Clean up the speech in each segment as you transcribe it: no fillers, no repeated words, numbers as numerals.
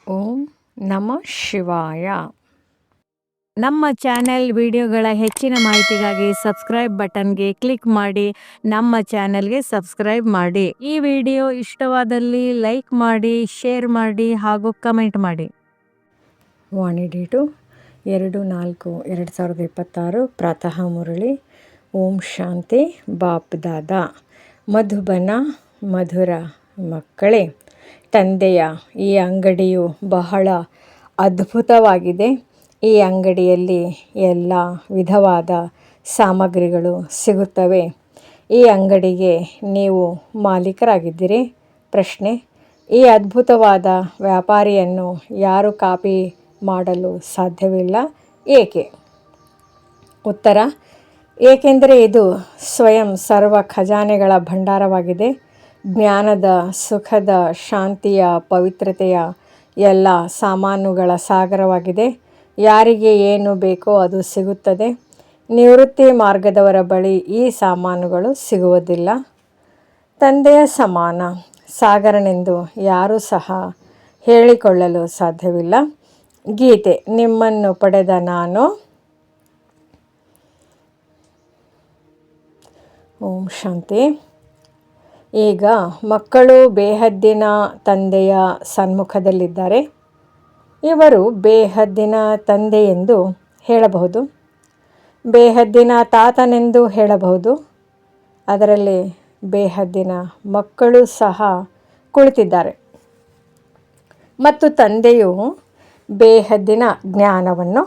ಓಂ ನಮಃ ಶಿವಾಯ. ನಮ್ಮ ಚಾನೆಲ್ ವಿಡಿಯೋಗಳ ಹೆಚ್ಚಿನ ಮಾಹಿತಿಗಾಗಿ ಸಬ್ಸ್ಕ್ರೈಬ್ ಬಟನ್ಗೆ ಕ್ಲಿಕ್ ಮಾಡಿ ನಮ್ಮ ಚಾನೆಲ್ಗೆ ಸಬ್ಸ್ಕ್ರೈಬ್ ಮಾಡಿ. ಈ ವಿಡಿಯೋ ಇಷ್ಟವಾದಲ್ಲಿ ಲೈಕ್ ಮಾಡಿ, ಶೇರ್ ಮಾಡಿ ಹಾಗೂ ಕಮೆಂಟ್ ಮಾಡಿ. ವಾಣಿ ಡೇಟು 2/4/2026 ಪ್ರಾತಃ ಮುರಳಿ. ಓಂ ಶಾಂತಿ. ಬಾಪ್ ದಾದಾ ಮಧುಬನ ಮಧುರ ಮಕ್ಕಳೇ, ತಂದೆಯ ಈ ಅಂಗಡಿಯು ಬಹಳ ಅದ್ಭುತವಾಗಿದೆ. ಈ ಅಂಗಡಿಯಲ್ಲಿ ಎಲ್ಲ ವಿಧವಾದ ಸಾಮಗ್ರಿಗಳು ಸಿಗುತ್ತವೆ. ಈ ಅಂಗಡಿಗೆ ನೀವು ಮಾಲೀಕರಾಗಿದ್ದೀರಿ. ಪ್ರಶ್ನೆ: ಈ ಅದ್ಭುತವಾದ ವ್ಯಾಪಾರಿಯನ್ನು ಯಾರು ಕಾಪಿ ಮಾಡಲು ಸಾಧ್ಯವಿಲ್ಲ, ಏಕೆ? ಉತ್ತರ: ಏಕೆಂದರೆ ಇದು ಸ್ವಯಂ ಸರ್ವ ಖಜಾನೆಗಳ ಭಂಡಾರವಾಗಿದೆ. ಜ್ಞಾನದ, ಸುಖದ, ಶಾಂತಿಯ, ಪವಿತ್ರತೆಯ ಎಲ್ಲ ಸಾಮಾನುಗಳ ಸಾಗರವಾಗಿದೆ. ಯಾರಿಗೆ ಏನು ಬೇಕೋ ಅದು ಸಿಗುತ್ತದೆ. ನಿವೃತ್ತಿ ಮಾರ್ಗದವರ ಬಳಿ ಈ ಸಾಮಾನುಗಳು ಸಿಗುವುದಿಲ್ಲ. ತಂದೆಯ ಸಮಾನ ಸಾಗರನೆಂದು ಯಾರೂ ಸಹ ಹೇಳಿಕೊಳ್ಳಲು ಸಾಧ್ಯವಿಲ್ಲ. ಗೀತೆ: ನಿಮ್ಮನ್ನು ಪಡೆದ ನಾನು. ಓಂ ಶಾಂತಿ. ಈಗ ಮಕ್ಕಳು ಬೇಹದ್ದಿನ ತಂದೆಯ ಸನ್ಮುಖದಲ್ಲಿದ್ದಾರೆ. ಇವರು ಬೇಹದ್ದಿನ ತಂದೆ ಎಂದು ಹೇಳಬಹುದು, ಬೇಹದ್ದಿನ ತಾತನೆಂದು ಹೇಳಬಹುದು. ಅದರಲ್ಲಿ ಬೇಹದ್ದಿನ ಮಕ್ಕಳು ಸಹ ಕುಳಿತಿದ್ದಾರೆ ಮತ್ತು ತಂದೆಯು ಬೇಹದ್ದಿನ ಜ್ಞಾನವನ್ನು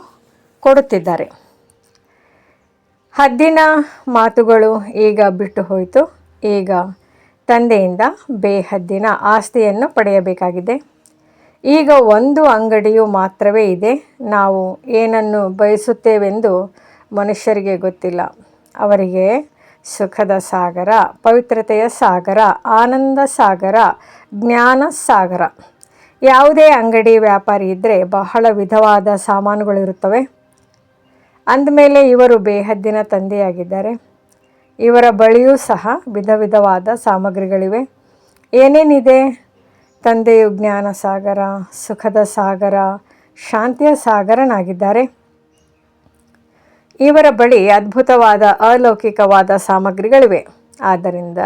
ಕೊಡುತ್ತಿದ್ದಾರೆ. ಹದ್ದಿನ ಮಾತುಗಳು ಈಗ ಬಿಟ್ಟು ಹೋಯಿತು. ಈಗ ತಂದೆಯಿಂದ ಬೇಹದ್ದಿನ ಆಸ್ತಿಯನ್ನು ಪಡೆಯಬೇಕಾಗಿದೆ. ಈಗ ಒಂದು ಅಂಗಡಿಯು ಮಾತ್ರವೇ ಇದೆ. ನಾವು ಏನನ್ನು ಬಯಸುತ್ತೇವೆಂದು ಮನುಷ್ಯರಿಗೆ ಗೊತ್ತಿಲ್ಲ. ಅವರಿಗೆ ಸುಖದ ಸಾಗರ, ಪವಿತ್ರತೆಯ ಸಾಗರ, ಆನಂದ ಸಾಗರ, ಜ್ಞಾನ ಸಾಗರ. ಯಾವುದೇ ಅಂಗಡಿ ವ್ಯಾಪಾರಿ ಇದ್ದರೆ ಬಹಳ ವಿಧವಾದ ಸಾಮಾನುಗಳಿರುತ್ತವೆ. ಅಂದಮೇಲೆ ಇವರು ಬೇಹದ್ದಿನ ತಂದೆಯಾಗಿದ್ದಾರೆ. ಇವರ ಬಳಿಯೂ ಸಹ ವಿಧ ವಿಧವಾದ ಸಾಮಗ್ರಿಗಳಿವೆ. ಏನೇನಿದೆ? ತಂದೆಯು ಜ್ಞಾನ ಸಾಗರ, ಸುಖದ ಸಾಗರ, ಶಾಂತಿಯ ಸಾಗರನಾಗಿದ್ದಾರೆ. ಇವರ ಬಳಿ ಅದ್ಭುತವಾದ ಅಲೌಕಿಕವಾದ ಸಾಮಗ್ರಿಗಳಿವೆ. ಆದ್ದರಿಂದ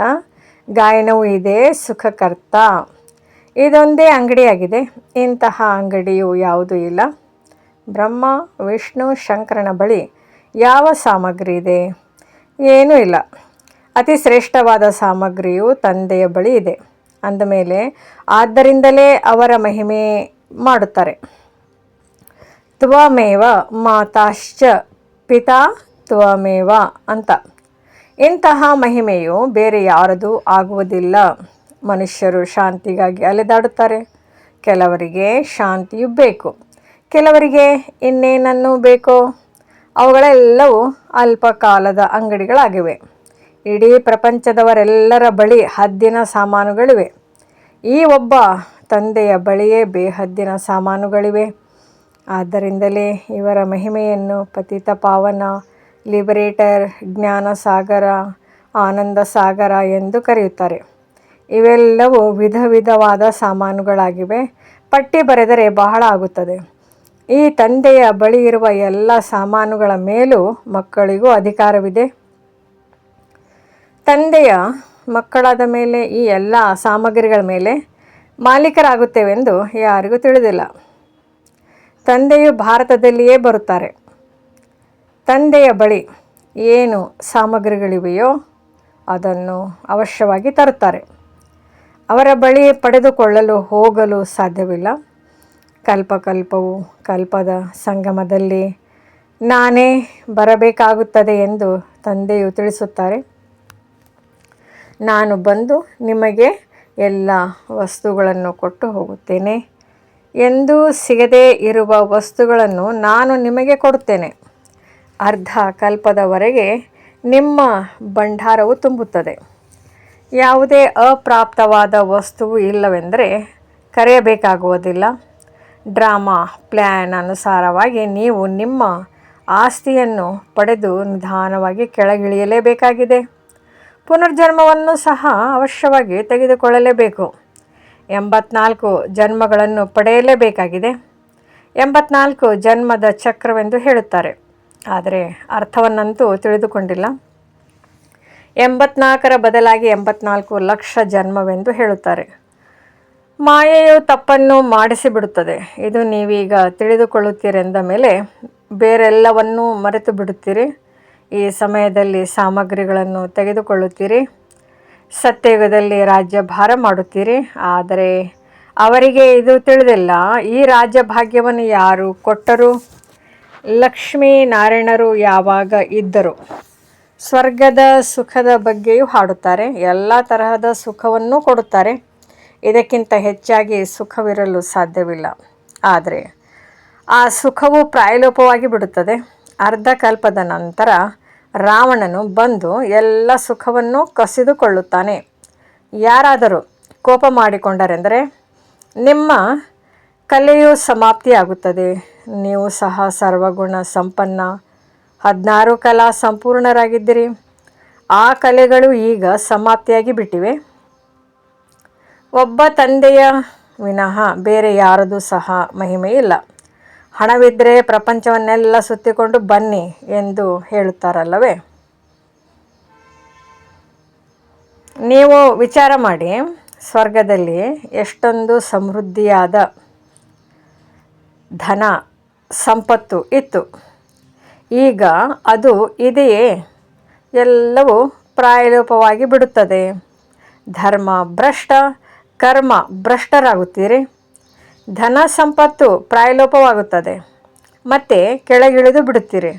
ಗಾಯನವೂ ಇದೆ. ಸುಖಕರ್ತ ಇದೊಂದೇ ಅಂಗಡಿಯಾಗಿದೆ. ಇಂತಹ ಅಂಗಡಿಯು ಯಾವುದೂ ಇಲ್ಲ. ಬ್ರಹ್ಮ, ವಿಷ್ಣು, ಶಂಕರನ ಬಳಿ ಯಾವ ಸಾಮಗ್ರಿ ಇದೆ? ಏನೂ ಇಲ್ಲ. ಅತಿ ಶ್ರೇಷ್ಠವಾದ ಸಾಮಗ್ರಿಯು ತಂದೆಯ ಬಳಿ ಇದೆ. ಅಂದಮೇಲೆ ಆದ್ದರಿಂದಲೇ ಅವರ ಮಹಿಮೆ ಮಾಡುತ್ತಾರೆ. ತ್ವಮೇವ ಮಾತಾಶ್ಚ ಪಿತಾ ತ್ವಮೇವ ಅಂತ. ಇಂತಹ ಮಹಿಮೆಯು ಬೇರೆ ಯಾರದೂ ಆಗುವುದಿಲ್ಲ. ಮನುಷ್ಯರು ಶಾಂತಿಗಾಗಿ ಅಲೆದಾಡುತ್ತಾರೆ. ಕೆಲವರಿಗೆ ಶಾಂತಿಯು ಬೇಕು, ಕೆಲವರಿಗೆ ಇನ್ನೇನನ್ನು ಬೇಕೋ ಅವುಗಳೆಲ್ಲವೂ ಅಲ್ಪ ಕಾಲದ ಅಂಗಡಿಗಳಾಗಿವೆ. ಇಡೀ ಪ್ರಪಂಚದವರೆಲ್ಲರ ಬಳಿ ಹದ್ದಿನ ಸಾಮಾನುಗಳಿವೆ. ಈ ಒಬ್ಬ ತಂದೆಯ ಬಳಿಯೇ ಬೇಹದ್ದಿನ ಸಾಮಾನುಗಳಿವೆ. ಆದ್ದರಿಂದಲೇ ಇವರ ಮಹಿಮೆಯನ್ನು ಪತಿತ ಪಾವನ, ಲಿಬರೇಟರ್, ಜ್ಞಾನ ಸಾಗರ, ಆನಂದ ಸಾಗರ ಎಂದು ಕರೆಯುತ್ತಾರೆ. ಇವೆಲ್ಲವೂ ವಿಧ ವಿಧವಾದ ಸಾಮಾನುಗಳಾಗಿವೆ. ಪಟ್ಟಿ ಬರೆದರೆ ಬಹಳ ಆಗುತ್ತದೆ. ಈ ತಂದೆಯ ಬಳಿ ಇರುವ ಎಲ್ಲ ಸಾಮಾನುಗಳ ಮೇಲೂ ಮಕ್ಕಳಿಗೂ ಅಧಿಕಾರವಿದೆ. ತಂದೆಯ ಮಕ್ಕಳಾದ ಮೇಲೆ ಈ ಎಲ್ಲ ಸಾಮಗ್ರಿಗಳ ಮೇಲೆ ಮಾಲೀಕರಾಗುತ್ತೇವೆಂದು ಯಾರಿಗೂ ತಿಳಿದಿಲ್ಲ. ತಂದೆಯು ಭಾರತದಲ್ಲಿಯೇ ಬರುತ್ತಾರೆ. ತಂದೆಯ ಬಳಿ ಏನು ಸಾಮಗ್ರಿಗಳಿವೆಯೋ ಅದನ್ನು ಅವಶ್ಯವಾಗಿ ತರುತ್ತಾರೆ. ಅವರ ಬಳಿ ಪಡೆದುಕೊಳ್ಳಲು ಹೋಗಲು ಸಾಧ್ಯವಿಲ್ಲ. ಕಲ್ಪಕಲ್ಪವು ಕಲ್ಪದ ಸಂಗಮದಲ್ಲಿ ನಾನೇ ಬರಬೇಕಾಗುತ್ತದೆ ಎಂದು ತಂದೆಯು ತಿಳಿಸುತ್ತಾರೆ. ನಾನು ಬಂದು ನಿಮಗೆ ಎಲ್ಲ ವಸ್ತುಗಳನ್ನು ಕೊಟ್ಟು ಹೋಗುತ್ತೇನೆ. ಎಂದೂ ಸಿಗದೇ ಇರುವ ವಸ್ತುಗಳನ್ನು ನಾನು ನಿಮಗೆ ಕೊಡುತ್ತೇನೆ. ಅರ್ಧ ಕಲ್ಪದವರೆಗೆ ನಿಮ್ಮ ಭಂಡಾರವು ತುಂಬುತ್ತದೆ. ಯಾವುದೇ ಅಪ್ರಾಪ್ತವಾದ ವಸ್ತುವು ಇಲ್ಲವೆಂದರೆ ಕರೆಯಬೇಕಾಗುವುದಿಲ್ಲ. ಡ್ರಾಮಾ ಪ್ಲ್ಯಾನ್ ಅನುಸಾರವಾಗಿ ನೀವು ನಿಮ್ಮ ಆಸ್ತಿಯನ್ನು ಪಡೆದು ನಿಧಾನವಾಗಿ ಕೆಳಗಿಳಿಯಲೇಬೇಕಾಗಿದೆ. ಪುನರ್ಜನ್ಮವನ್ನು ಸಹ ಅವಶ್ಯವಾಗಿ ತೆಗೆದುಕೊಳ್ಳಲೇಬೇಕು. 84 ಜನ್ಮಗಳನ್ನು ಪಡೆಯಲೇಬೇಕಾಗಿದೆ. 84 ಜನ್ಮದ ಚಕ್ರವೆಂದು ಹೇಳುತ್ತಾರೆ, ಆದರೆ ಅರ್ಥವನ್ನಂತೂ ತಿಳಿದುಕೊಂಡಿಲ್ಲ. 84ರ ಬದಲಾಗಿ 84 ಲಕ್ಷ ಜನ್ಮವೆಂದು ಹೇಳುತ್ತಾರೆ. ಮಾಯೆಯು ತಪ್ಪನ್ನು ಮಾಡಿಸಿಬಿಡುತ್ತದೆ. ಇದು ನೀವೀಗ ತಿಳಿದುಕೊಳ್ಳುತ್ತೀರೆಂದ ಮೇಲೆ ಬೇರೆಲ್ಲವನ್ನೂ ಮರೆತು ಬಿಡುತ್ತೀರಿ. ಈ ಸಮಯದಲ್ಲಿ ಸಾಮಗ್ರಿಗಳನ್ನು ತೆಗೆದುಕೊಳ್ಳುತ್ತೀರಿ. ಸತ್ಯಯುಗದಲ್ಲಿ ರಾಜ್ಯಭಾರ ಮಾಡುತ್ತೀರಿ. ಆದರೆ ಅವರಿಗೆ ಇದು ತಿಳಿದಿಲ್ಲ. ಈ ರಾಜ್ಯ ಭಾಗ್ಯವನ್ನು ಯಾರು ಕೊಟ್ಟರು? ಲಕ್ಷ್ಮೀನಾರಾಯಣರು ಯಾವಾಗ ಇದ್ದರು? ಸ್ವರ್ಗದ ಸುಖದ ಬಗ್ಗೆಯೂ ಹಾಡುತ್ತಾರೆ. ಎಲ್ಲ ತರಹದ ಸುಖವನ್ನೂ ಕೊಡುತ್ತಾರೆ. ಇದಕ್ಕಿಂತ ಹೆಚ್ಚಾಗಿ ಸುಖವಿರಲು ಸಾಧ್ಯವಿಲ್ಲ. ಆದರೆ ಆ ಸುಖವು ಪ್ರಾಯಲೋಪವಾಗಿ ಬಿಡುತ್ತದೆ. ಅರ್ಧ ಕಲ್ಪದ ನಂತರ ರಾವಣನು ಬಂದು ಎಲ್ಲ ಸುಖವನ್ನು ಕಸಿದುಕೊಳ್ಳುತ್ತಾನೆ. ಯಾರಾದರೂ ಕೋಪ ಮಾಡಿಕೊಂಡರೆಂದರೆ ನಿಮ್ಮ ಕಲೆಯು ಸಮಾಪ್ತಿಯಾಗುತ್ತದೆ. ನೀವು ಸಹ ಸರ್ವಗುಣ ಸಂಪನ್ನ 16 ಕಲಾ ಸಂಪೂರ್ಣರಾಗಿದ್ದಿರಿ. ಆ ಕಲೆಗಳು ಈಗ ಸಮಾಪ್ತಿಯಾಗಿ ಬಿಟ್ಟಿವೆ. ಒಬ್ಬ ತಂದೆಯ ವಿನಃ ಬೇರೆ ಯಾರದೂ ಸಹ ಮಹಿಮೆಯಿಲ್ಲ. ಹಣವಿದ್ದರೆ ಪ್ರಪಂಚವನ್ನೆಲ್ಲ ಸುತ್ತಿಕೊಂಡು ಬನ್ನಿ ಎಂದು ಹೇಳುತ್ತಾರಲ್ಲವೇ? ನೀವು ವಿಚಾರ ಮಾಡಿ, ಸ್ವರ್ಗದಲ್ಲಿ ಎಷ್ಟೊಂದು ಸಮೃದ್ಧಿಯಾದ ಧನ ಸಂಪತ್ತು ಇತ್ತು. ಈಗ ಅದು ಇದೆಯೇ? ಎಲ್ಲವೂ ಪ್ರಾಯಲೋಪವಾಗಿ ಬಿಡುತ್ತದೆ. ಧರ್ಮ ಭ್ರಷ್ಟ, ಕರ್ಮ ಭ್ರಷ್ಟರಾಗುತ್ತೀರಿ. ಧನ ಸಂಪತ್ತು ಪ್ರಾಯಲೋಪವಾಗುತ್ತದೆ, ಮತ್ತೆ ಕೆಳಗಿಳಿದು ಬಿಡುತ್ತೀರಿ.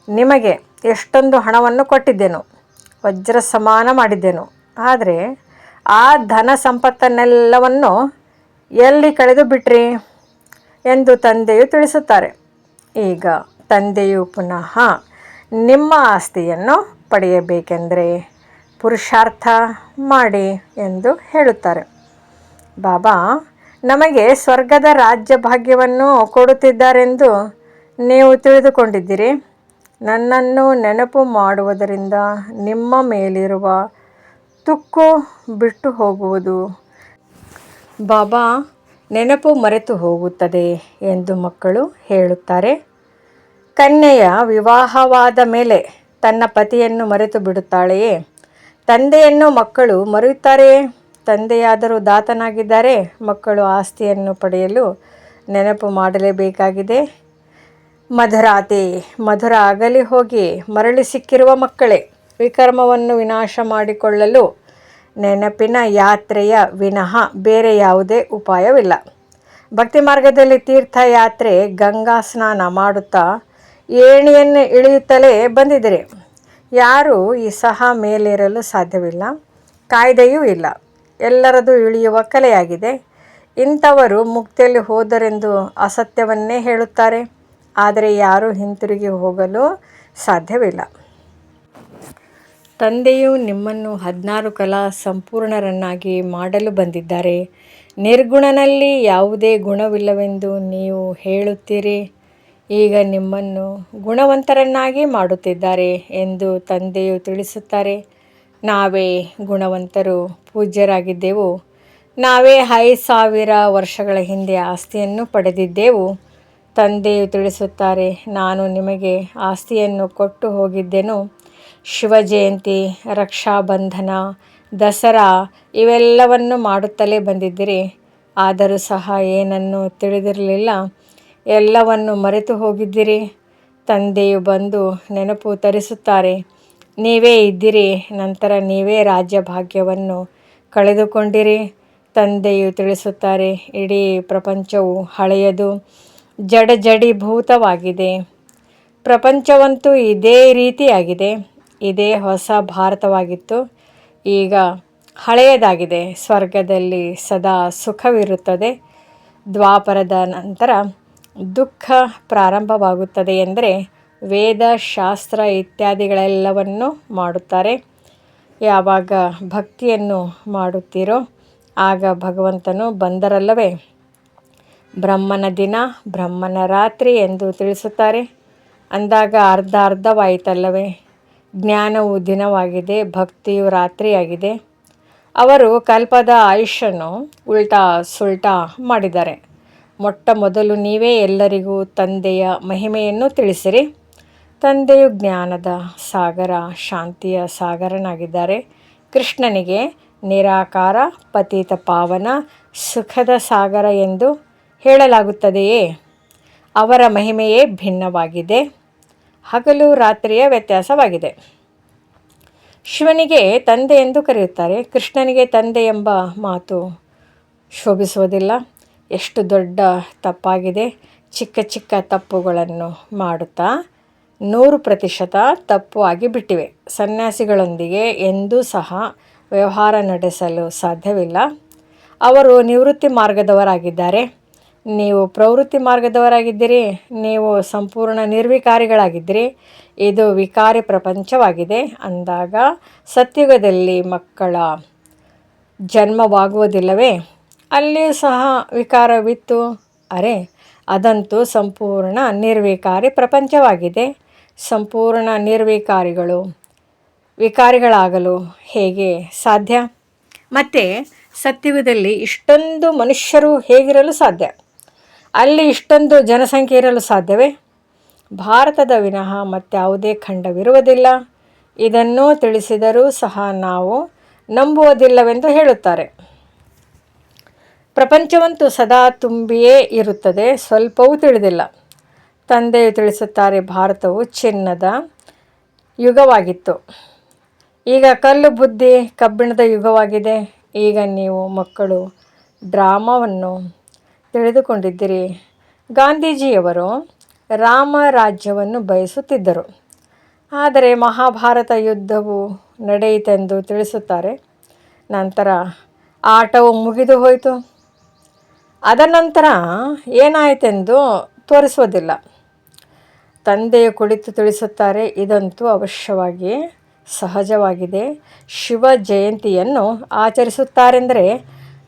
ನಿಮಗೆ ಎಷ್ಟೊಂದು ಹಣವನ್ನು ಕೊಟ್ಟಿದ್ದೆನು, ವಜ್ರ ಸಮಾನ ಮಾಡಿದ್ದೆನು. ಆದರೆ ಆ ಧನ ಸಂಪತ್ತನ್ನೆಲ್ಲವನ್ನು ಎಲ್ಲಿ ಕಳೆದು ಬಿಟ್ರಿ ಎಂದು ತಂದೆಯು ತಿಳಿಸುತ್ತಾರೆ. ಈಗ ತಂದೆಯು ಪುನಃ ನಿಮ್ಮ ಆಸ್ತಿಯನ್ನು ಪಡೆಯಬೇಕೆಂದರೆ ಪುರುಷಾರ್ಥ ಮಾಡಿ ಎಂದು ಹೇಳುತ್ತಾರೆ. ಬಾಬಾ ನಮಗೆ ಸ್ವರ್ಗದ ರಾಜ್ಯ ಭಾಗ್ಯವನ್ನು ಕೊಡುತ್ತಿದ್ದಾರೆಂದು ನೀವು ತಿಳಿದುಕೊಂಡಿದ್ದೀರಿ. ನನ್ನನ್ನು ನೆನಪು ಮಾಡುವುದರಿಂದ ನಿಮ್ಮ ಮೇಲಿರುವ ತುಕ್ಕು ಬಿಟ್ಟು ಹೋಗುವುದು. ಬಾಬಾ ನೆನಪು ಮರೆತು ಹೋಗುತ್ತದೆ ಎಂದು ಮಕ್ಕಳು ಹೇಳುತ್ತಾರೆ. ಕನ್ಯೆಯ ವಿವಾಹವಾದ ಮೇಲೆ ತನ್ನ ಪತಿಯನ್ನು ಮರೆತು ಬಿಡುತ್ತಾಳೆಯೇ? ತಂದೆಯನ್ನು ಮಕ್ಕಳು ಮರೆಯುತ್ತಾರೆಯೇ? ತಂದೆಯಾದರೂ ದಾತನಾಗಿದ್ದಾರೆ. ಮಕ್ಕಳು ಆಸ್ತಿಯನ್ನು ಪಡೆಯಲು ನೆನಪು ಮಾಡಲೇಬೇಕಾಗಿದೆ. ಮಧುರಾತಿ ಮಧುರ ಅಗಲಿ ಹೋಗಿ ಮರಳಿ ಸಿಕ್ಕಿರುವ ಮಕ್ಕಳೇ, ವಿಕರ್ಮವನ್ನು ವಿನಾಶ ಮಾಡಿಕೊಳ್ಳಲು ನೆನಪಿನ ಯಾತ್ರೆಯ ವಿನಃ ಬೇರೆ ಯಾವುದೇ ಉಪಾಯವಿಲ್ಲ. ಭಕ್ತಿ ಮಾರ್ಗದಲ್ಲಿ ತೀರ್ಥಯಾತ್ರೆ, ಗಂಗಾ ಸ್ನಾನ ಮಾಡುತ್ತಾ ಏಣಿಯನ್ನು ಇಳಿಯುತ್ತಲೇ ಬಂದಿದ್ದೀರಿ. ಯಾರೂ ಈ ಸಹ ಮೇಲೇರಲು ಸಾಧ್ಯವಿಲ್ಲ. ಕಾಯ್ದೆಯೂ ಇಲ್ಲ. ಎಲ್ಲರದು ಇಳಿಯುವ ಕಲೆಯಾಗಿದೆ. ಇಂಥವರು ಮುಕ್ತಿಯಲ್ಲಿ ಹೋದರೆಂದು ಅಸತ್ಯವನ್ನೇ ಹೇಳುತ್ತಾರೆ. ಆದರೆ ಯಾರೂ ಹಿಂತಿರುಗಿ ಹೋಗಲು ಸಾಧ್ಯವಿಲ್ಲ. ತಂದೆಯು ನಿಮ್ಮನ್ನು 16 ಕಲಾ ಸಂಪೂರ್ಣರನ್ನಾಗಿ ಮಾಡಲು ಬಂದಿದ್ದಾರೆ. ನಿರ್ಗುಣನಲ್ಲಿ ಯಾವುದೇ ಗುಣವಿಲ್ಲವೆಂದು ನೀವು ಹೇಳುತ್ತೀರಿ. ಈಗ ನಿಮ್ಮನ್ನು ಗುಣವಂತರನ್ನಾಗಿ ಮಾಡುತ್ತಿದ್ದಾರೆ ಎಂದು ತಂದೆಯು ತಿಳಿಸುತ್ತಾರೆ. ನಾವೇ ಗುಣವಂತರು, ಪೂಜ್ಯರಾಗಿದ್ದೆವು. ನಾವೇ 5000 ವರ್ಷಗಳ ಹಿಂದೆ ಆಸ್ತಿಯನ್ನು ಪಡೆದಿದ್ದೆವು. ತಂದೆಯು ತಿಳಿಸುತ್ತಾರೆ, ನಾನು ನಿಮಗೆ ಆಸ್ತಿಯನ್ನು ಕೊಟ್ಟು ಹೋಗಿದ್ದೆನು. ಶಿವಜಯಂತಿ, ರಕ್ಷಾಬಂಧನ, ದಸರಾ ಇವೆಲ್ಲವನ್ನು ಮಾಡುತ್ತಲೇ ಬಂದಿದ್ದಿರಿ. ಆದರೂ ಸಹ ಏನನ್ನೂ ತಿಳಿದಿರಲಿಲ್ಲ. ಎಲ್ಲವನ್ನು ಮರೆತು ಹೋಗಿದ್ದಿರಿ. ತಂದೆಯು ಬಂದು ನೆನಪು ತರಿಸುತ್ತಾರೆ. ನೀವೇ ಇದ್ದಿರಿ, ನಂತರ ನೀವೇ ರಾಜ್ಯ ಭಾಗ್ಯವನ್ನು ಕಳೆದುಕೊಂಡಿರಿ. ತಂದೆಯು ತಿಳಿಸುತ್ತಾರೆ, ಇಡೀ ಪ್ರಪಂಚವು ಹಳೆಯದು, ಜಡೀಭೂತವಾಗಿದೆ. ಪ್ರಪಂಚವಂತೂ ಇದೇ ರೀತಿಯಾಗಿದೆ. ಇದೇ ಹೊಸ ಭಾರತವಾಗಿತ್ತು, ಈಗ ಹಳೆಯದಾಗಿದೆ. ಸ್ವರ್ಗದಲ್ಲಿ ಸದಾ ಸುಖವಿರುತ್ತದೆ. ದ್ವಾಪರದ ನಂತರ ದುಃಖ ಪ್ರಾರಂಭವಾಗುತ್ತದೆ ಎಂದರೆ ವೇದ, ಶಾಸ್ತ್ರ ಇತ್ಯಾದಿಗಳೆಲ್ಲವನ್ನು ಮಾಡುತ್ತಾರೆ. ಯಾವಾಗ ಭಕ್ತಿಯನ್ನು ಮಾಡುತ್ತೀರೋ ಆಗ ಭಗವಂತನು ಬಂದರಲ್ಲವೇ? ಬ್ರಹ್ಮನ ದಿನ, ಬ್ರಹ್ಮನ ರಾತ್ರಿ ಎಂದು ತಿಳಿಸುತ್ತಾರೆ. ಅಂದಾಗ ಅರ್ಧವಾಯಿತಲ್ಲವೇ? ಜ್ಞಾನವು ದಿನವಾಗಿದೆ, ಭಕ್ತಿಯು ರಾತ್ರಿಯಾಗಿದೆ. ಅವರು ಕಲ್ಪದ ಆಯುಷ್ಯನ್ನು ಉಲ್ಟಾ ಸುಲ್ಟಾ ಮಾಡಿದ್ದಾರೆ. ಮೊಟ್ಟ ಮೊದಲು ನೀವೇ ಎಲ್ಲರಿಗೂ ತಂದೆಯ ಮಹಿಮೆಯನ್ನು ತಿಳಿಸಿರಿ. ತಂದೆಯು ಜ್ಞಾನದ ಸಾಗರ, ಶಾಂತಿಯ ಸಾಗರನಾಗಿದ್ದಾರೆ. ಕೃಷ್ಣನಿಗೆ ನಿರಾಕಾರ, ಪತಿತ ಪಾವನ, ಸುಖದ ಸಾಗರ ಎಂದು ಹೇಳಲಾಗುತ್ತದೆಯೇ? ಅವರ ಮಹಿಮೆಯೇ ಭಿನ್ನವಾಗಿದೆ. ಹಗಲು ರಾತ್ರಿಯ ವ್ಯತ್ಯಾಸವಾಗಿದೆ. ಶಿವನಿಗೆ ತಂದೆ ಎಂದು ಕರೆಯುತ್ತಾರೆ. ಕೃಷ್ಣನಿಗೆ ತಂದೆ ಎಂಬ ಮಾತು ಶೋಭಿಸುವುದಿಲ್ಲ. ಎಷ್ಟು ದೊಡ್ಡ ತಪ್ಪಾಗಿದೆ. ಚಿಕ್ಕ ಚಿಕ್ಕ ತಪ್ಪುಗಳನ್ನು ಮಾಡುತ್ತಾ 100% ತಪ್ಪು ಆಗಿಬಿಟ್ಟಿವೆ. ಸನ್ಯಾಸಿಗಳೊಂದಿಗೆ ಎಂದೂ ಸಹ ವ್ಯವಹಾರ ನಡೆಸಲು ಸಾಧ್ಯವಿಲ್ಲ. ಅವರು ನಿವೃತ್ತಿ ಮಾರ್ಗದವರಾಗಿದ್ದಾರೆ. ನೀವು ಪ್ರವೃತ್ತಿ ಮಾರ್ಗದವರಾಗಿದ್ದೀರಿ. ನೀವು ಸಂಪೂರ್ಣ ನಿರ್ವಿಕಾರಿಗಳಾಗಿದ್ದೀರಿ. ಇದು ವಿಕಾರಿ ಪ್ರಪಂಚವಾಗಿದೆ. ಅಂದಾಗ ಸತ್ಯುಗದಲ್ಲಿ ಮಕ್ಕಳ ಜನ್ಮವಾಗುವುದಿಲ್ಲವೇ? ಅಲ್ಲಿಯೂ ಸಹ ವಿಕಾರವಿತ್ತು. ಅರೆ, ಅದಂತೂ ಸಂಪೂರ್ಣ ನಿರ್ವಿಕಾರಿ ಪ್ರಪಂಚವಾಗಿದೆ. ಸಂಪೂರ್ಣ ನಿರ್ವಿಕಾರಿಗಳು ವಿಕಾರಿಗಳಾಗಲು ಹೇಗೆ ಸಾಧ್ಯ? ಮತ್ತು ಸತ್ಯುಗದಲ್ಲಿ ಇಷ್ಟೊಂದು ಮನುಷ್ಯರು ಹೇಗಿರಲು ಸಾಧ್ಯ? ಅಲ್ಲಿ ಇಷ್ಟೊಂದು ಜನಸಂಖ್ಯೆ ಇರಲು ಸಾಧ್ಯವೇ? ಭಾರತದ ವಿನಃ ಮತ್ಯಾವುದೇ ಖಂಡವಿರುವುದಿಲ್ಲ. ಇದನ್ನು ತಿಳಿಸಿದರೂ ಸಹ ನಾವು ನಂಬುವುದಿಲ್ಲವೆಂದು ಹೇಳುತ್ತಾರೆ. ಪ್ರಪಂಚವಂತೂ ಸದಾ ತುಂಬಿಯೇ ಇರುತ್ತದೆ. ಸ್ವಲ್ಪವೂ ತಿಳಿದಿಲ್ಲ. ತಂದೆಯು ತಿಳಿಸುತ್ತಾರೆ, ಭಾರತವು ಚಿನ್ನದ ಯುಗವಾಗಿತ್ತು. ಈಗ ಕಲ್ಲು ಬುದ್ಧಿ ಕಬ್ಬಿಣದ ಯುಗವಾಗಿದೆ. ಈಗ ನೀವು ಮಕ್ಕಳು ಡ್ರಾಮಾವನ್ನು ತಿಳಿದುಕೊಂಡಿದ್ದೀರಿ. ಗಾಂಧೀಜಿಯವರು ರಾಮರಾಜ್ಯವನ್ನು ಬಯಸುತ್ತಿದ್ದರು. ಆದರೆ ಮಹಾಭಾರತ ಯುದ್ಧವು ನಡೆಯಿತೆಂದು ತಿಳಿಸುತ್ತಾರೆ. ನಂತರ ಆಟವು ಮುಗಿದು ಹೋಯಿತು. ಅದನಂತರ ಏನಾಯಿತೆಂದು ತೋರಿಸುವುದಿಲ್ಲ. ತಂದೆಯು ಕುಳಿತು ತಿಳಿಸುತ್ತಾರೆ, ಇದಂತೂ ಅವಶ್ಯವಾಗಿ ಸಹಜವಾಗಿದೆ. ಶಿವ ಜಯಂತಿಯನ್ನು ಆಚರಿಸುತ್ತಾರೆಂದರೆ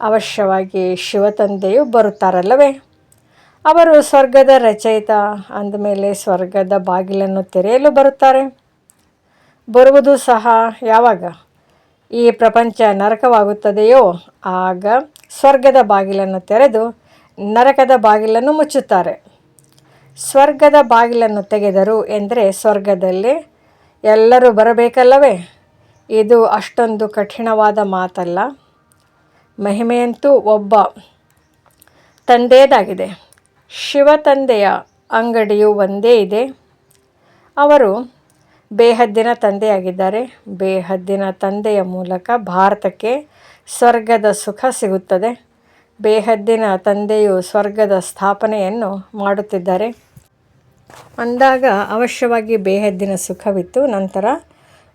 ಅವಶ್ಯವಾಗಿ ಶಿವತಂದೆಯು ಬರುತ್ತಾರಲ್ಲವೇ? ಅವರು ಸ್ವರ್ಗದ ರಚಯಿತ ಅಂದಮೇಲೆ ಸ್ವರ್ಗದ ಬಾಗಿಲನ್ನು ತೆರೆಯಲು ಬರುತ್ತಾರೆ. ಬರುವುದು ಸಹ ಯಾವಾಗ? ಈ ಪ್ರಪಂಚ ನರಕವಾಗುತ್ತದೆಯೋ ಆಗ ಸ್ವರ್ಗದ ಬಾಗಿಲನ್ನು ತೆರೆದು ನರಕದ ಬಾಗಿಲನ್ನು ಮುಚ್ಚುತ್ತಾರೆ. ಸ್ವರ್ಗದ ಬಾಗಿಲನ್ನು ತೆಗೆದರು ಎಂದರೆ ಸ್ವರ್ಗದಲ್ಲಿ ಎಲ್ಲರೂ ಬರಬೇಕಲ್ಲವೇ? ಇದು ಅಷ್ಟೊಂದು ಕಠಿಣವಾದ ಮಾತಲ್ಲ. ಮಹಿಮೆಯಂತೂ ಒಬ್ಬ ತಂದೆಯದಾಗಿದೆ. ಶಿವ ತಂದೆಯ ಅಂಗಡಿಯು ಒಂದೇ ಇದೆ. ಅವರು ಬೇಹದ್ದಿನ ತಂದೆಯಾಗಿದ್ದಾರೆ. ಬೇಹದ್ದಿನ ತಂದೆಯ ಮೂಲಕ ಭಾರತಕ್ಕೆ ಸ್ವರ್ಗದ ಸುಖ ಸಿಗುತ್ತದೆ. ಬೇಹದ್ದಿನ ತಂದೆಯು ಸ್ವರ್ಗದ ಸ್ಥಾಪನೆಯನ್ನು ಮಾಡುತ್ತಿದ್ದಾರೆ. ಅಂದಾಗ ಅವಶ್ಯವಾಗಿ ಬೇಹದ್ದಿನ ಸುಖವಿತ್ತು. ನಂತರ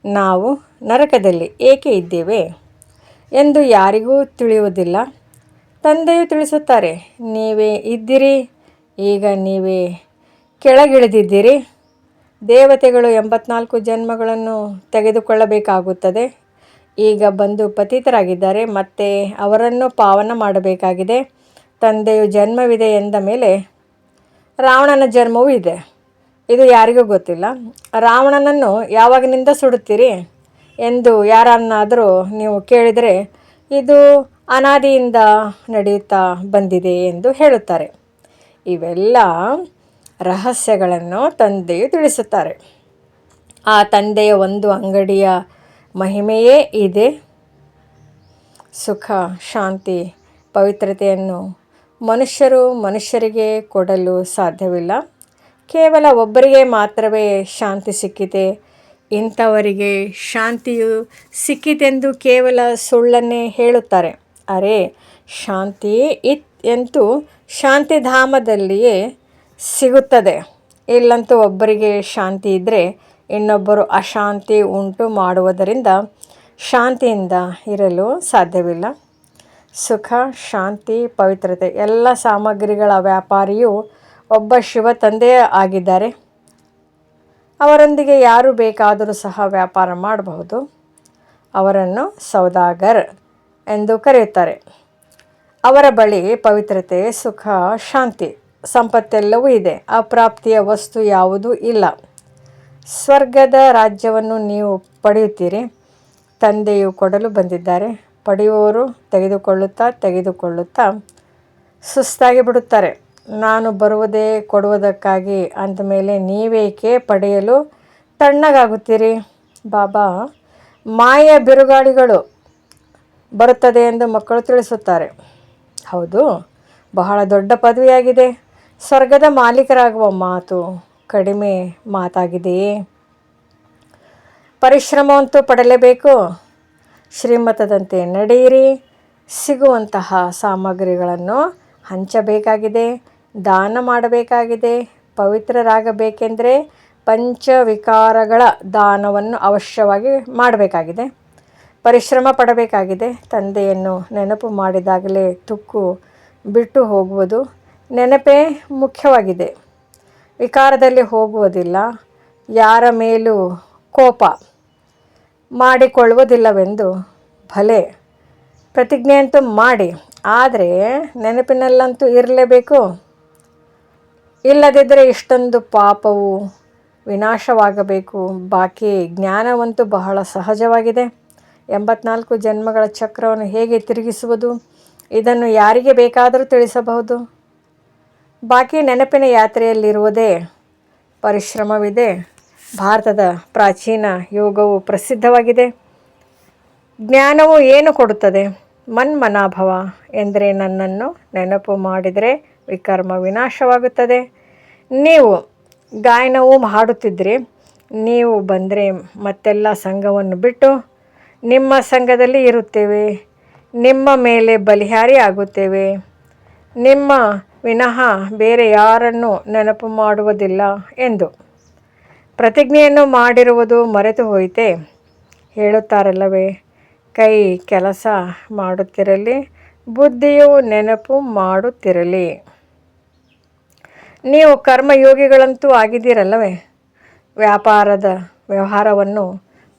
ನಾವು ನರಕದಲ್ಲಿ ಏಕೆ ಇದ್ದೇವೆ ಎಂದು ಯಾರಿಗೂ ತಿಳಿಯುವುದಿಲ್ಲ. ತಂದೆಯು ತಿಳಿಸುತ್ತಾರೆ, ನೀವೇ ಇದ್ದಿರಿ, ಈಗ ನೀವೇ ಕೆಳಗಿಳಿದಿದ್ದೀರಿ. ದೇವತೆಗಳು 84 ಜನ್ಮಗಳನ್ನು ತೆಗೆದುಕೊಳ್ಳಬೇಕಾಗುತ್ತದೆ. ಈಗ ಬಂದು ಪತಿತರಾಗಿದ್ದಾರೆ. ಮತ್ತೆ ಅವರನ್ನು ಪಾವನ ಮಾಡಬೇಕಾಗಿದೆ. ತಂದೆಯು ಜನ್ಮವಿದೆ ಎಂದ ಮೇಲೆ ರಾವಣನ ಜನ್ಮವೂ ಇದೆ. ಇದು ಯಾರಿಗೂ ಗೊತ್ತಿಲ್ಲ. ರಾವಣನನ್ನು ಯಾವಾಗಿನಿಂದ ಸುಡುತ್ತೀರಿ ಎಂದು ಯಾರನ್ನಾದರೂ ನೀವು ಕೇಳಿದರೆ ಇದು ಅನಾದಿಯಿಂದ ನಡೆಯುತ್ತಾ ಬಂದಿದೆ ಎಂದು ಹೇಳುತ್ತಾರೆ. ಇವೆಲ್ಲ ರಹಸ್ಯಗಳನ್ನು ತಂದೆಯು ತಿಳಿಸುತ್ತಾರೆ. ಆ ತಂದೆಯ ಒಂದು ಅಂಗಡಿಯ ಮಹಿಮೆಯೇ ಇದೆ. ಸುಖ, ಶಾಂತಿ, ಪವಿತ್ರತೆಯನ್ನು ಮನುಷ್ಯರಿಗೆ ಕೊಡಲು ಸಾಧ್ಯವಿಲ್ಲ. ಕೇವಲ ಒಬ್ಬರಿಗೆ ಮಾತ್ರವೇ ಶಾಂತಿ ಸಿಕ್ಕಿದೆ. ಇಂಥವರಿಗೆ ಶಾಂತಿಯು ಸಿಕ್ಕಿತೆಂದು ಕೇವಲ ಸುಳ್ಳನ್ನೇ ಹೇಳುತ್ತಾರೆ. ಅರೆ, ಶಾಂತಿ ಎಂತೂ ಶಾಂತಿಧಾಮದಲ್ಲಿಯೇ ಸಿಗುತ್ತದೆ. ಇಲ್ಲಂತೂ ಒಬ್ಬರಿಗೆ ಶಾಂತಿ ಇದ್ದರೆ ಇನ್ನೊಬ್ಬರು ಅಶಾಂತಿ ಉಂಟು ಮಾಡುವುದರಿಂದ ಶಾಂತಿಯಿಂದ ಇರಲು ಸಾಧ್ಯವಿಲ್ಲ. ಸುಖ, ಶಾಂತಿ, ಪವಿತ್ರತೆ ಎಲ್ಲ ಸಾಮಗ್ರಿಗಳ ವ್ಯಾಪಾರಿಯು ಒಬ್ಬ ಶಿವ ತಂದೆಯೇ ಆಗಿದ್ದಾರೆ. ಅವರೊಂದಿಗೆ ಯಾರು ಬೇಕಾದರೂ ಸಹ ವ್ಯಾಪಾರ ಮಾಡಬಹುದು. ಅವರನ್ನು ಸೌದಾಗರ್ ಎಂದು ಕರೆಯುತ್ತಾರೆ. ಅವರ ಬಳಿ ಪವಿತ್ರತೆ, ಸುಖ, ಶಾಂತಿ, ಸಂಪತ್ತೆಲ್ಲವೂ ಇದೆ. ಅಪ್ರಾಪ್ತಿಯ ವಸ್ತು ಯಾವುದೂ ಇಲ್ಲ. ಸ್ವರ್ಗದ ರಾಜ್ಯವನ್ನು ನೀವು ಪಡೆಯುತ್ತೀರಿ. ತಂದೆಯು ಕೊಡಲು ಬಂದಿದ್ದಾರೆ. ಪಡೆಯುವವರು ತೆಗೆದುಕೊಳ್ಳುತ್ತಾ ಸುಸ್ತಾಗಿ ಬಿಡುತ್ತಾರೆ. ನಾನು ಬರುವುದೇ ಕೊಡುವುದಕ್ಕಾಗಿ, ಅಂದಮೇಲೆ ನೀವೇಕೆ ಪಡೆಯಲು ತಣ್ಣಗಾಗುತ್ತೀರಿ? ಬಾಬಾ, ಮಾಯೆಯ ಬಿರುಗಾಳಿಗಳು ಬರುತ್ತದೆ ಎಂದು ಮಕ್ಕಳು ತಿಳಿಸುತ್ತಾರೆ. ಹೌದು, ಬಹಳ ದೊಡ್ಡ ಪದವಿಯಾಗಿದೆ. ಸ್ವರ್ಗದ ಮಾಲೀಕರಾಗುವ ಮಾತು ಕಡಿಮೆ ಮಾತಾಗಿದೆಯೇ? ಪರಿಶ್ರಮವಂತೂ ಪಡಲೇಬೇಕು. ಶ್ರೀಮತದಂತೆ ನಡೆಯಿರಿ. ಸಿಗುವಂತಹ ಸಾಮಗ್ರಿಗಳನ್ನು ಹಂಚಬೇಕಾಗಿದೆ, ದಾನ ಮಾಡಬೇಕಾಗಿದೆ. ಪವಿತ್ರರಾಗಬೇಕೆಂದರೆ ಪಂಚವಿಕಾರಗಳ ದಾನವನ್ನು ಅವಶ್ಯವಾಗಿ ಮಾಡಬೇಕಾಗಿದೆ. ಪರಿಶ್ರಮ ಪಡಬೇಕಾಗಿದೆ. ತಂದೆಯನ್ನು ನೆನಪು ಮಾಡಿದಾಗಲೇ ತುಕ್ಕು ಬಿಟ್ಟು ಹೋಗುವುದು ನೆನಪೇ ಮುಖ್ಯವಾಗಿದೆ. ವಿಕಾರದಲ್ಲಿ ಹೋಗುವುದಿಲ್ಲ. ಯಾರ ಮೇಲೂ ಕೋಪ ಮಾಡಿಕೊಳ್ಳುವುದಿಲ್ಲವೆಂದು ಭಲೆ ಪ್ರತಿಜ್ಞೆಯಂತೂ ಮಾಡಿ, ಆದರೆ ನೆನಪಿನಲ್ಲಂತೂ ಇರಲೇಬೇಕು. ಇಲ್ಲದಿದ್ದರೆ ಇಷ್ಟೊಂದು ಪಾಪವು ವಿನಾಶವಾಗಬೇಕು. ಬಾಕಿ ಜ್ಞಾನವಂತೂ ಬಹಳ ಸಹಜವಾಗಿದೆ. 84 ಜನ್ಮಗಳ ಚಕ್ರವನ್ನು ಹೇಗೆ ತಿರುಗಿಸುವುದು? ಇದನ್ನು ಯಾರಿಗೆ ಬೇಕಾದರೂ ತಿಳಿಸಬಹುದು. ಬಾಕಿ ನೆನಪಿನ ಯಾತ್ರೆಯಲ್ಲಿರುವುದೇ ಪರಿಶ್ರಮವಿದೆ. ಭಾರತದ ಪ್ರಾಚೀನ ಯೋಗವು ಪ್ರಸಿದ್ಧವಾಗಿದೆ. ಜ್ಞಾನವು ಏನು ಕೊಡುತ್ತದೆ? ಮನ್ಮನಾಭವ ಎಂದರೆ ನನ್ನನ್ನು ನೆನಪು ಮಾಡಿದರೆ ವಿಕರ್ಮ ವಿನಾಶವಾಗುತ್ತದೆ. ನೀವು ಗಾಯನವೂ ಹಾಡುತ್ತಿದ್ದರೆ ನೀವು ಬಂದರೆ ಮತ್ತೆಲ್ಲ ಸಂಘವನ್ನು ಬಿಟ್ಟು ನಿಮ್ಮ ಸಂಘದಲ್ಲಿ ಇರುತ್ತೇವೆ. ನಿಮ್ಮ ಮೇಲೆ ಬಲಿಹಾರಿ ಆಗುತ್ತೇವೆ. ನಿಮ್ಮ ವಿನಃ ಬೇರೆ ಯಾರನ್ನು ನೆನಪು ಮಾಡುವುದಿಲ್ಲ ಎಂದು ಪ್ರತಿಜ್ಞೆಯನ್ನು ಮಾಡಿರುವುದು ಮರೆತು ಹೋಯಿತೆ? ಹೇಳುತ್ತಾರಲ್ಲವೇ, ಕೈ ಕೆಲಸ ಮಾಡುತ್ತಿರಲಿ, ಬುದ್ಧಿಯು ನೆನಪು ಮಾಡುತ್ತಿರಲಿ. ನೀವು ಕರ್ಮಯೋಗಿಗಳಂತೂ ಆಗಿದ್ದೀರಲ್ಲವೇ? ವ್ಯವಹಾರವನ್ನು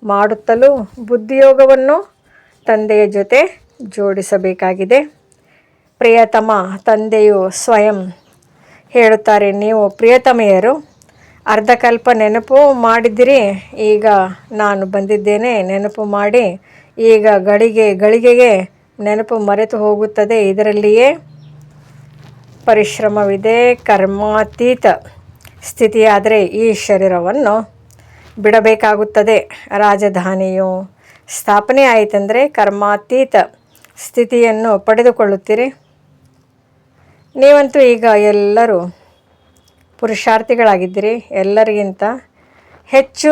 ಮಾಡುತ್ತಲೂ ಬುದ್ಧಿಯೋಗವನ್ನು ತಂದೆಯ ಜೊತೆ ಜೋಡಿಸಬೇಕಾಗಿದೆ. ಪ್ರಿಯತಮ ತಂದೆಯು ಸ್ವಯಂ ಹೇಳುತ್ತಾರೆ, ನೀವು ಪ್ರಿಯತಮೆಯರು. ಅರ್ಧಕಲ್ಪ ನೆನಪು ಮಾಡಿದ್ದೀರಿ, ಈಗ ನಾನು ಬಂದಿದ್ದೇನೆ ನೆನಪು ಮಾಡಿ. ಈಗ ಗಳಿಗೆಗೆ ನೆನಪು ಮರೆತು ಹೋಗುತ್ತದೆ. ಇದರಲ್ಲಿಯೇ ಪರಿಶ್ರಮವಿದೆ. ಕರ್ಮಾತೀತ ಸ್ಥಿತಿಯಾದರೆ ಈ ಶರೀರವನ್ನು ಬಿಡಬೇಕಾಗುತ್ತದೆ. ರಾಜಧಾನಿಯು ಸ್ಥಾಪನೆ ಆಯಿತೆಂದರೆ ಕರ್ಮಾತೀತ ಸ್ಥಿತಿಯನ್ನು ಪಡೆದುಕೊಳ್ಳುತ್ತೀರಿ. ನೀವಂತೂ ಈಗ ಎಲ್ಲರೂ ಪುರುಷಾರ್ಥಿಗಳಾಗಿದ್ದೀರಿ. ಎಲ್ಲರಿಗಿಂತ ಹೆಚ್ಚು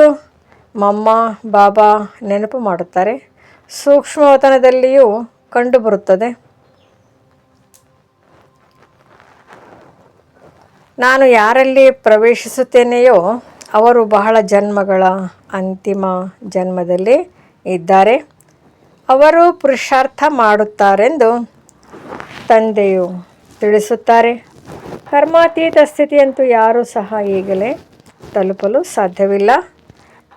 ಮಮ್ಮ ಬಾಬಾ ನೆನಪು ಮಾಡುತ್ತಾರೆ. ಸೂಕ್ಷ್ಮವತನದಲ್ಲಿಯೂ ಕಂಡುಬರುತ್ತದೆ. ನಾನು ಯಾರಲ್ಲಿ ಪ್ರವೇಶಿಸುತ್ತೇನೆಯೋ ಅವರು ಬಹಳ ಜನ್ಮಗಳ ಅಂತಿಮ ಜನ್ಮದಲ್ಲಿ ಇದ್ದಾರೆ. ಅವರು ಪುರುಷಾರ್ಥ ಮಾಡುತ್ತಾರೆಂದು ತಂದೆಯು ತಿಳಿಸುತ್ತಾರೆ. ಕರ್ಮಾತೀತ ಸ್ಥಿತಿಯಂತೂ ಯಾರೂ ಸಹ ಈಗಲೇ ತಲುಪಲು ಸಾಧ್ಯವಿಲ್ಲ.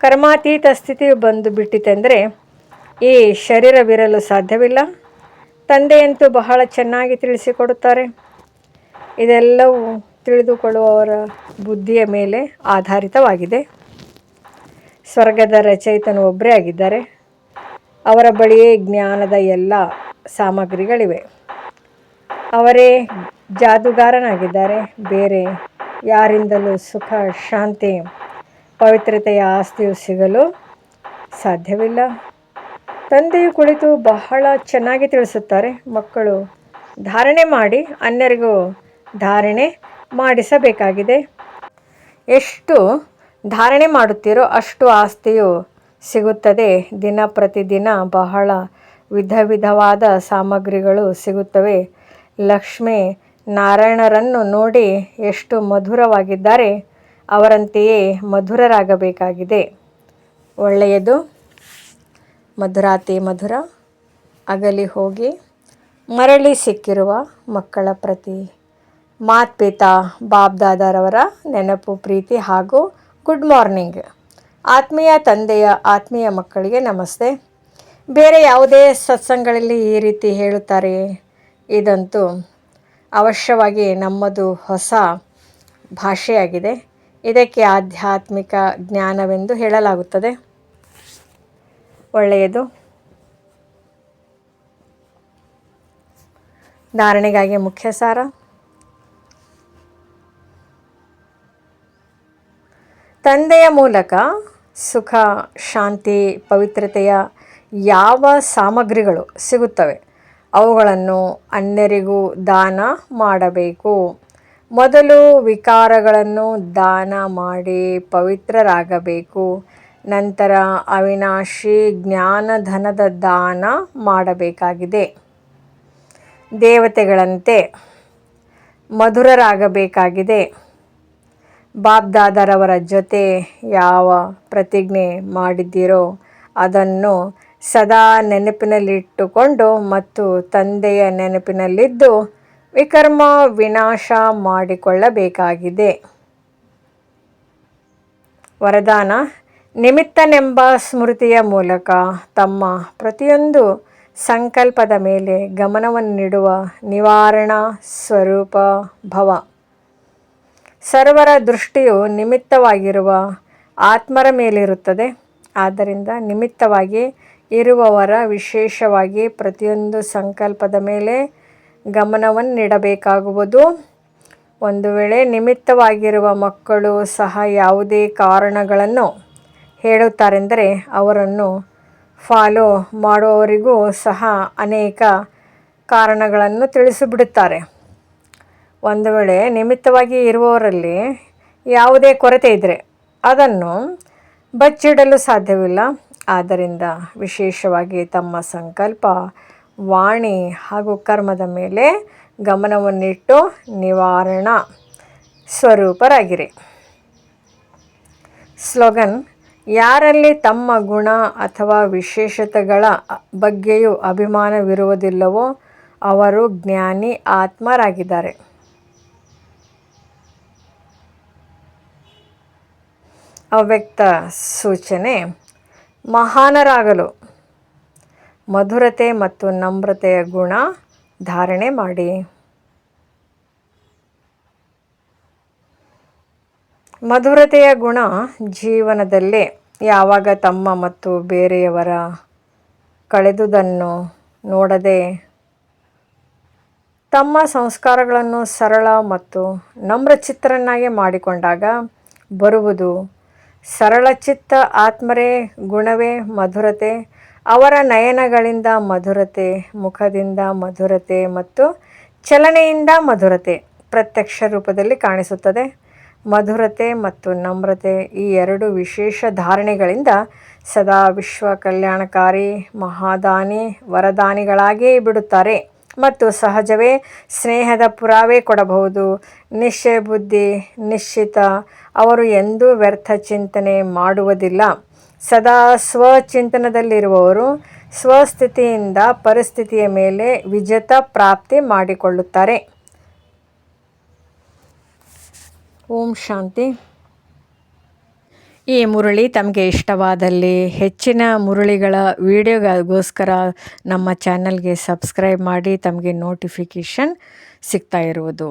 ಕರ್ಮಾತೀತ ಸ್ಥಿತಿಯು ಬಂದು ಬಿಟ್ಟಿತೆಂದರೆ ಈ ಶರೀರವಿರಲು ಸಾಧ್ಯವಿಲ್ಲ. ತಂದೆಯಂತೂ ಬಹಳ ಚೆನ್ನಾಗಿ ತಿಳಿಸಿಕೊಡುತ್ತಾರೆ. ಇದೆಲ್ಲವೂ ತಿಳಿದುಕೊಳ್ಳುವವರ ಬುದ್ಧಿಯ ಮೇಲೆ ಆಧಾರಿತವಾಗಿದೆ. ಸ್ವರ್ಗದ ರಚಯಿತನು ಒಬ್ಬರೇ ಆಗಿದ್ದಾರೆ. ಅವರ ಬಳಿಯೇ ಜ್ಞಾನದ ಎಲ್ಲ ಸಾಮಗ್ರಿಗಳಿವೆ. ಅವರೇ ಜಾದೂಗಾರನಾಗಿದ್ದಾರೆ. ಬೇರೆ ಯಾರಿಂದಲೂ ಸುಖ, ಶಾಂತಿ, ಪವಿತ್ರತೆಯ ಆಸ್ತಿಯು ಸಿಗಲು ಸಾಧ್ಯವಿಲ್ಲ. ತಂದೆಯು ಕುಳಿತು ಬಹಳ ಚೆನ್ನಾಗಿ ತಿಳಿಸುತ್ತಾರೆ. ಮಕ್ಕಳು ಧಾರಣೆ ಮಾಡಿ ಅನ್ಯರಿಗೂ ಧಾರಣೆ ಮಾಡಿಸಬೇಕಾಗಿದೆ. ಎಷ್ಟು ಧಾರಣೆ ಮಾಡುತ್ತೀರೋ ಅಷ್ಟು ಆಸ್ತಿಯು ಸಿಗುತ್ತದೆ. ದಿನ ಪ್ರತಿದಿನ ಬಹಳ ವಿಧವಾದ ಸಾಮಗ್ರಿಗಳು ಸಿಗುತ್ತವೆ. ಲಕ್ಷ್ಮೀ ನಾರಾಯಣರನ್ನು ನೋಡಿ ಎಷ್ಟು ಮಧುರವಾಗಿದ್ದಾರೆ. ಅವರಂತೆಯೇ ಮಧುರರಾಗಬೇಕಾಗಿದೆ. ಒಳ್ಳೆಯದು. ಮಧುರಾತಿ ಮಧುರ ಅಗಲಿ ಹೋಗಿ ಮರಳಿ ಸಿಕ್ಕಿರುವ ಮಕ್ಕಳ ಪ್ರತಿ ಮಾತ್ಪಿತಾ ಬಾಬ್ದಾದಾರವರ ನೆನಪು, ಪ್ರೀತಿ ಹಾಗೂ ಗುಡ್ ಮಾರ್ನಿಂಗ್. ಆತ್ಮೀಯ ತಂದೆಯ ಆತ್ಮೀಯ ಮಕ್ಕಳಿಗೆ ನಮಸ್ತೆ. ಬೇರೆ ಯಾವುದೇ ಸತ್ಸಂಗಗಳಲ್ಲಿ ಈ ರೀತಿ ಹೇಳುತ್ತಾರೆಯೇ? ಇದಂತೂ ಅವಶ್ಯವಾಗಿ ನಮ್ಮದು ಹೊಸ ಭಾಷೆಯಾಗಿದೆ. ಇದಕ್ಕೆ ಆಧ್ಯಾತ್ಮಿಕ ಜ್ಞಾನವೆಂದು ಹೇಳಲಾಗುತ್ತದೆ. ಒಳ್ಳೆಯದು. ಧಾರಣೆಗಾಗಿ ಮುಖ್ಯ ಸಾರ. ತಂದೆಯ ಮೂಲಕ ಸುಖ, ಶಾಂತಿ, ಪವಿತ್ರತೆಯ ಯಾವ ಸಾಮಗ್ರಿಗಳು ಸಿಗುತ್ತವೆ ಅವುಗಳನ್ನು ಅನ್ಯರಿಗೂ ದಾನ ಮಾಡಬೇಕು. ಮೊದಲು ವಿಕಾರಗಳನ್ನು ದಾನ ಮಾಡಿ ಪವಿತ್ರರಾಗಬೇಕು. ನಂತರ ಅವಿನಾಶಿ ಜ್ಞಾನಧನದ ದಾನ ಮಾಡಬೇಕಾಗಿದೆ. ದೇವತೆಗಳಂತೆ ಮಧುರರಾಗಬೇಕಾಗಿದೆ. ಬಾಬ್ದಾದರವರ ಜೊತೆ ಯಾವ ಪ್ರತಿಜ್ಞೆ ಮಾಡಿದ್ದೀರೋ ಅದನ್ನು ಸದಾ ನೆನಪಿನಲ್ಲಿಟ್ಟುಕೊಂಡು ಮತ್ತು ತಂದೆಯ ನೆನಪಿನಲ್ಲಿದ್ದು ವಿಕರ್ಮ ವಿನಾಶ ಮಾಡಿಕೊಳ್ಳಬೇಕಾಗಿದೆ. ವರದಾನ: ನಿಮಿತ್ತನೆಂಬ ಸ್ಮೃತಿಯ ಮೂಲಕ ತಮ್ಮ ಪ್ರತಿಯೊಂದು ಸಂಕಲ್ಪದ ಮೇಲೆ ಗಮನವನ್ನಿಡುವ ನಿವಾರಣಾ ಸ್ವರೂಪ ಭವ. ಸರ್ವರ ದೃಷ್ಟಿಯು ನಿಮಿತ್ತವಾಗಿರುವ ಆತ್ಮರ ಮೇಲಿರುತ್ತದೆ. ಆದ್ದರಿಂದ ನಿಮಿತ್ತವಾಗಿ ಇರುವವರ ವಿಶೇಷವಾಗಿ ಪ್ರತಿಯೊಂದು ಸಂಕಲ್ಪದ ಮೇಲೆ ಗಮನವನ್ನಿಡಬೇಕಾಗುವುದು. ಒಂದು ವೇಳೆ ನಿಮಿತ್ತವಾಗಿರುವ ಮಕ್ಕಳು ಸಹ ಯಾವುದೇ ಕಾರಣಗಳನ್ನು ಹೇಳುತ್ತಾರೆಂದರೆ ಅವರನ್ನು ಫಾಲೋ ಮಾಡುವವರಿಗೂ ಸಹ ಅನೇಕ ಕಾರಣಗಳನ್ನು ತಿಳಿಸಿಬಿಡುತ್ತಾರೆ. ಒಂದು ವೇಳೆ ನಿಮಿತ್ತವಾಗಿ ಇರುವವರಲ್ಲಿ ಯಾವುದೇ ಕೊರತೆ ಇದ್ದರೆ ಅದನ್ನು ಬಚ್ಚಿಡಲು ಸಾಧ್ಯವಿಲ್ಲ. ಆದ್ದರಿಂದ ವಿಶೇಷವಾಗಿ ತಮ್ಮ ಸಂಕಲ್ಪ, ವಾಣಿ ಹಾಗೂ ಕರ್ಮದ ಮೇಲೆ ಗಮನವನ್ನಿಟ್ಟು ನಿವಾರಣಾ ಸ್ವರೂಪರಾಗಿರಿ. ಸ್ಲೋಗನ್: ಯಾರಲ್ಲಿ ತಮ್ಮ ಗುಣ ಅಥವಾ ವಿಶೇಷತೆಗಳ ಬಗ್ಗೆಯೂ ಅಭಿಮಾನವಿರುವುದಿಲ್ಲವೋ ಅವರು ಜ್ಞಾನಿ ಆತ್ಮರಾಗಿದ್ದಾರೆ. ಅವ್ಯಕ್ತ ಸೂಚನೆ: ಮಹಾನರಾಗಲು ಮಧುರತೆ ಮತ್ತು ನಮ್ರತೆಯ ಗುಣ ಧಾರಣೆ ಮಾಡಿ. ಮಧುರತೆಯ ಗುಣ ಜೀವನದಲ್ಲಿ ಯಾವಾಗ ತಮ್ಮ ಮತ್ತು ಬೇರೆಯವರ ಕಳೆದುದನ್ನು ನೋಡದೆ ತಮ್ಮ ಸಂಸ್ಕಾರಗಳನ್ನು ಸರಳ ಮತ್ತು ನಮ್ರಚಿತ್ತರನ್ನಾಗಿ ಮಾಡಿಕೊಂಡಾಗ ಬರುವುದು. ಸರಳಚಿತ್ತ ಆತ್ಮರೇ ಗುಣವೇ ಮಧುರತೆ. ಅವರ ನಯನಗಳಿಂದ ಮಧುರತೆ, ಮುಖದಿಂದ ಮಧುರತೆ ಮತ್ತು ಚಲನೆಯಿಂದ ಮಧುರತೆ ಪ್ರತ್ಯಕ್ಷ ರೂಪದಲ್ಲಿ ಕಾಣಿಸುತ್ತದೆ. ಮಧುರತೆ ಮತ್ತು ನಮ್ರತೆ ಈ ಎರಡು ವಿಶೇಷ ಧಾರಣೆಗಳಿಂದ ಸದಾ ವಿಶ್ವ ಕಲ್ಯಾಣಕಾರಿ ಮಹಾದಾನಿ ವರದಾನಿಗಳಾಗಿಯೇ ಬಿಡುತ್ತಾರೆ ಮತ್ತು ಸಹಜವೇ ಸ್ನೇಹದ ಪುರಾವೆ ಕೊಡಬಹುದು. ನಿಶ್ಚಯ ಬುದ್ಧಿ ನಿಶ್ಚಿತ. ಅವರು ಎಂದೂ ವ್ಯರ್ಥ ಚಿಂತನೆ ಮಾಡುವುದಿಲ್ಲ. ಸದಾ ಸ್ವಚಿಂತನದಲ್ಲಿರುವವರು ಸ್ವಸ್ಥಿತಿಯಿಂದ ಪರಿಸ್ಥಿತಿಯ ಮೇಲೆ ವಿಜೇತ ಪ್ರಾಪ್ತಿ ಮಾಡಿಕೊಳ್ಳುತ್ತಾರೆ. ಓಂ ಶಾಂತಿ. ಈ ಮುರಳಿ ತಮಗೆ ಇಷ್ಟವಾದಲ್ಲಿ ಹೆಚ್ಚಿನ ಮುರಳಿಗಳ ವಿಡಿಯೋಗೋಸ್ಕರ ನಮ್ಮ ಚಾನಲ್ಗೆ ಸಬ್ಸ್ಕ್ರೈಬ್ ಮಾಡಿ. ತಮಗೆ ನೋಟಿಫಿಕೇಷನ್ ಸಿಗ್ತಾ ಇರುವುದು.